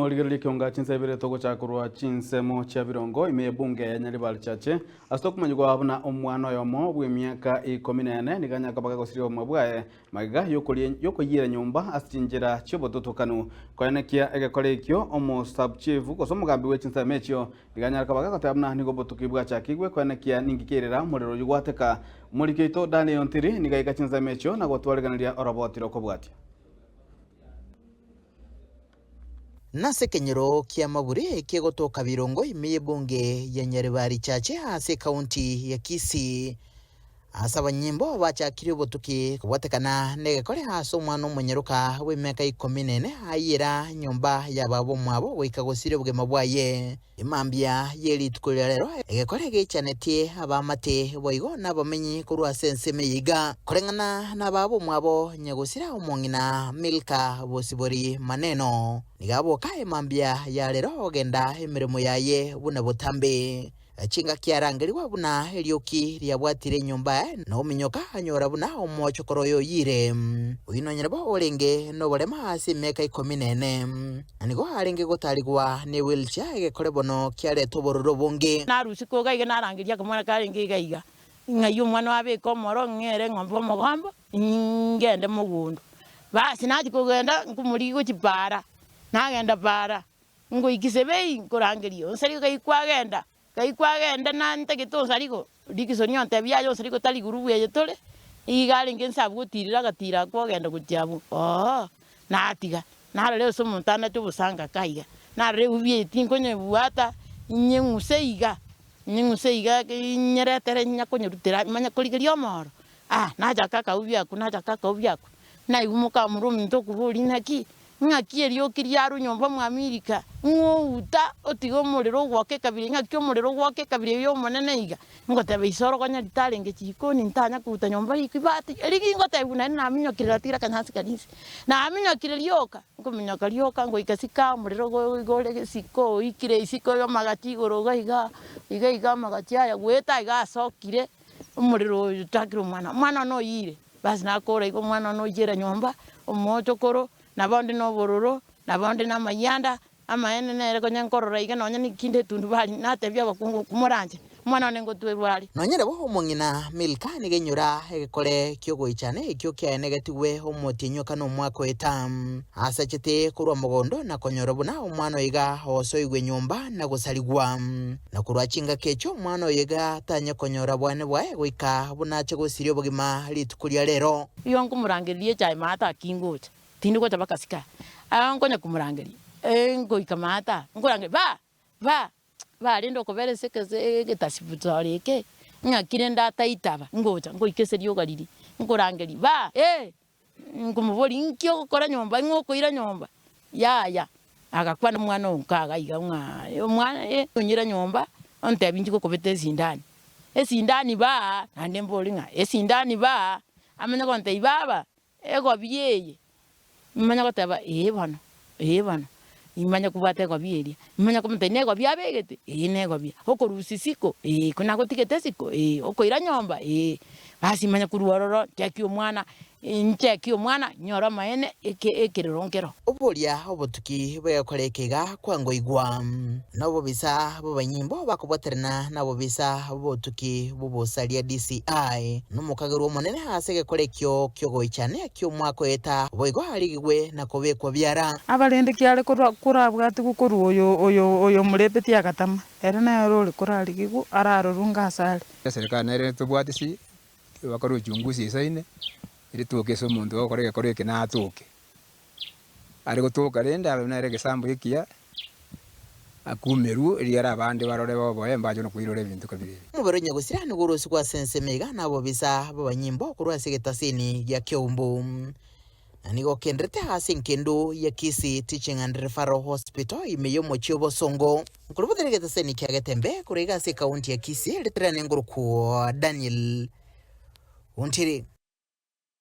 muhorigirire kionga chinsebire togo chakurwa chinsemo chia birongo ime bunge ya Nyaribari chache asito kumanyigwa abuna omwana oyomo bwe miaka 14 niganya kabaga gosirio omabwae magiga yokoyira nyumba asichinjira chibototokanu koyanekia egekore ekyo omo sub chief kosomugambi we chinsemo ekyo niganya kabaga gotabuna nigo botokibwa chakigwe koyanekia ningikirira muriro yugwateka murikeito Daniel Ntiri nigaika chinsemo ekyo na gotwariganira orobotiro kobwatia nase kenyero kia mabure kegotoka birongo imiye bunge ya Nyaribari chache ase kaunti ya Kisii asaba nyimbo bachakiri botuki kubatekana negekore haso umwana umunyeruka w'imyaka 14 ayira nyumba yababo mwabo wikagosire bugema bwaye imambia yeli tukulira rero egekore gechanetie abamate boigo nabamenyi kurwa senseme yiga korengana nababo mwabo nyagosira umongina Milka Bosibori maneno nigabo kae mambia ya rero ogenda emirimo yaye buna butambe chinga kiarangiriwa buna elioki lyabwatire nyumba no minyoka anyora buna omochokoro yoyire uino nyarabo olenge no bolema ase meka 14 anigo arenge gotaligwa ne wheelchair egekore bono kiare tobororo bonge narusiko gaiga narangiria kamwana karengi gaiga ngayo mwana wabe komoro ngere ngombo mogombo ngende mugundu basi naji kugenda nkumuri guchipara nagenda para ngo ikisebe kurangirio nsari gayikwagenda kaikwagenda nante gitosariko dikisonyo ntebya yo sariko tali gurubu yetole igale ngensa butirira gatira kwagenda kujyabu natiga narere so muntana cyo busanga kaiga narere ubiye tinkonye buata nyenguseiga nyeretere nyakonyurutira manya kuligirio moro naja kaka ubyaku na igumuka murumi ntokuburi naki ngakieri okiriaru nyomba mu Amerika nguta otigo muriro gwake kabiri ngakyo muriro gwake kabiri yo monene iga ngotebe isoro konya ditalenge chikoni ntanya kuta nyomba ikibati erigi ngotebe na minyo kiratira kanhasi kanisi na minyo kirioka ngominyo karioka ngo ikasika muriro gore siko ikire isiko yo magati goroga iga magati aya gweta iga sokire umuriro utakiro mwana no yire basi nakora igo mwana no yira nyomba omochokoro nabondi no bororo nabondi na mayanda amaene nere konya nkorora iga nonya nikinde tundu bali natebya bakungu kumuranje mwana nengo twebwali nonyere bo omongina Milka nigenyura egekore kyogo ichane ekyo kya negatiwe omotinyo kano mwako etam asachete kurwa mogondo na konyoro buna omwana iga osoigwe nyumba na gusaligwa na kurwa chinga kecho omwana iga tanya konyora bwane bwae goika buna chegosirio bugima litukulia rero iyo nkumurangiriye chai mata kingocha tindu kwa tabakasika angonya kumurangeri ngo ikamata ngurangeri ba lindo kobere sekeze getasibutoreke nyakire ndata itaba ngocha ngo ikeserio gariri ngurangeri ngumubori nkyo gukora nyomba nkoko ira nyomba ya agakwana mwana onkaga iga mwana onyira nyomba onte abinji ko kobete esindani ba ande mbori esindani ba amenya konte ibaba ego biyeye imanya goteba bano imanya kubate kwa bieria imanya kumtene kwa biabegete nego bia okorusisiko kuna gotigete siko okoira nyomba basi imanya kuruororo cheki omwana nyora maene ekirorongero oboria obotuki bekorekega kwango igwa nabo bisa bo banyimbo bakoboterana nabo bisa obotuki bobosalia DCI numukagero monene hasege korekyo kyogo ichane kyo mwako eta boigo harigwe na kobekwa byara abalende kyale kurabwati gukuru oyo murebeti agatama era na role kurarigigu ararurunga asali serikali nere tubwatisi bakoro chunguzi isaine iri tukeso muntu okoreke na atuke ari gutuka renda nere gesambu ikia akumeru iri ara bande barore bobo embajo no kwirore bintu kabiri mubero nyagusira ni gurusi kwa sensemega nabo bisa babanyimbo kurwa segetasini ya Kyombo anigo kendrete hasinkendo ya Kisii Teaching and Referral Hospital imeyo mochio bosongo kurubudere getasini kyagetembe kurega se kaunti ya Kisii litrane nguruku Daniel Ntiri